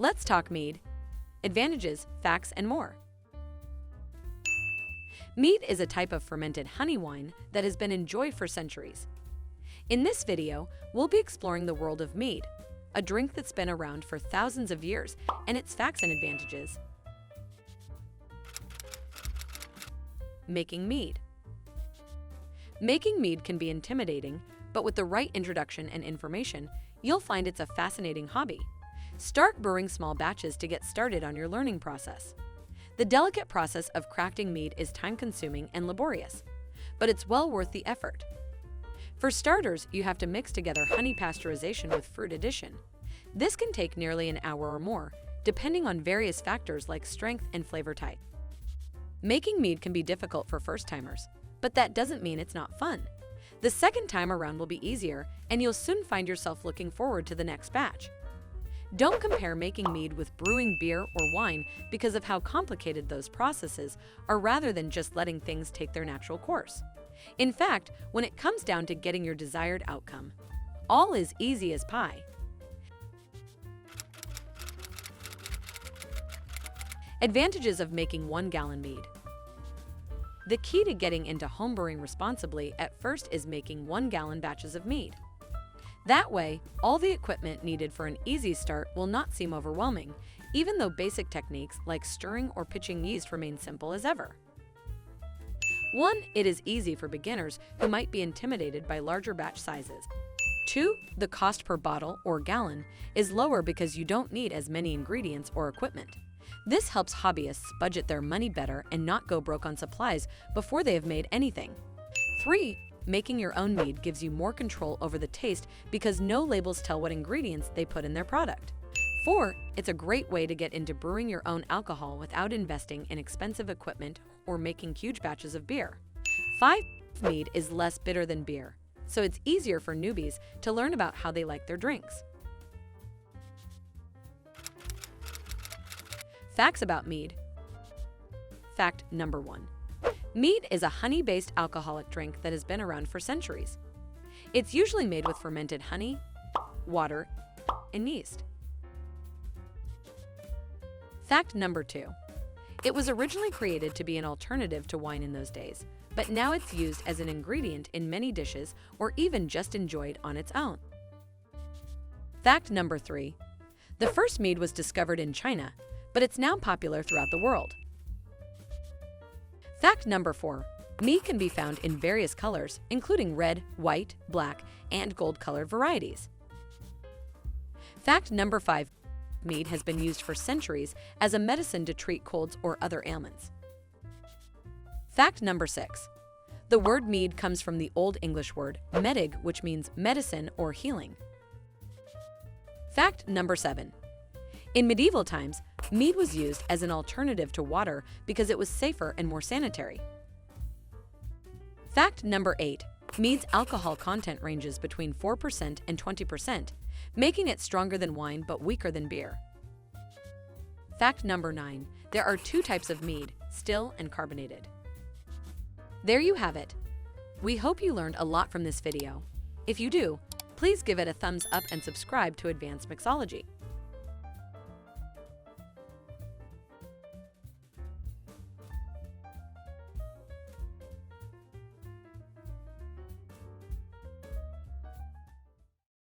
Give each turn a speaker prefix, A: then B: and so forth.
A: Let's talk mead. Advantages, facts, and more. Mead is a type of fermented honey wine that has been enjoyed for centuries. In this video, we'll be exploring the world of mead, a drink that's been around for thousands of years, and its facts and advantages. Making mead. Making mead can be intimidating, but with the right introduction and information, you'll find it's a fascinating hobby. Start brewing small batches to get started on your learning process. The delicate process of crafting mead is time-consuming and laborious, but it's well worth the effort. For starters, you have to mix together honey pasteurization with fruit addition. This can take nearly an hour or more, depending on various factors like strength and flavor type. Making mead can be difficult for first-timers, but that doesn't mean it's not fun. The second time around will be easier, and you'll soon find yourself looking forward to the next batch. Don't compare making mead with brewing beer or wine because of how complicated those processes are rather than just letting things take their natural course. In fact, when it comes down to getting your desired outcome, all is easy as pie. Advantages of making 1-gallon mead. The key to getting into homebrewing responsibly at first is making 1-gallon batches of mead. That way, all the equipment needed for an easy start will not seem overwhelming, even though basic techniques like stirring or pitching yeast remain simple as ever. 1. It is easy for beginners who might be intimidated by larger batch sizes. 2. The cost per bottle or gallon is lower because you don't need as many ingredients or equipment. This helps hobbyists budget their money better and not go broke on supplies before they have made anything. 3. Making your own mead gives you more control over the taste because no labels tell what ingredients they put in their product. 4. It's a great way to get into brewing your own alcohol without investing in expensive equipment or making huge batches of beer. 5. Mead is less bitter than beer, so it's easier for newbies to learn about how they like their drinks. Facts about mead. Fact number 1. Mead is a honey-based alcoholic drink that has been around for centuries. It's usually made with fermented honey, water, and yeast. Fact number 2. It was originally created to be an alternative to wine in those days, but now it's used as an ingredient in many dishes or even just enjoyed on its own. Fact number 3. The first mead was discovered in China, but it's now popular throughout the world. Fact number 4. Mead can be found in various colors, including red, white, black, and gold-colored varieties. Fact number 5. Mead has been used for centuries as a medicine to treat colds or other ailments. Fact number 6. The word mead comes from the Old English word medig, which means medicine or healing. Fact number 7. In medieval times, mead was used as an alternative to water because it was safer and more sanitary. Fact number 8. Mead's alcohol content ranges between 4% and 20%, making it stronger than wine but weaker than beer. Fact number 9. There are 2 types of mead, still and carbonated. There you have it. We hope you learned a lot from this video. If you do, please give it a thumbs up and subscribe to Advanced Mixology.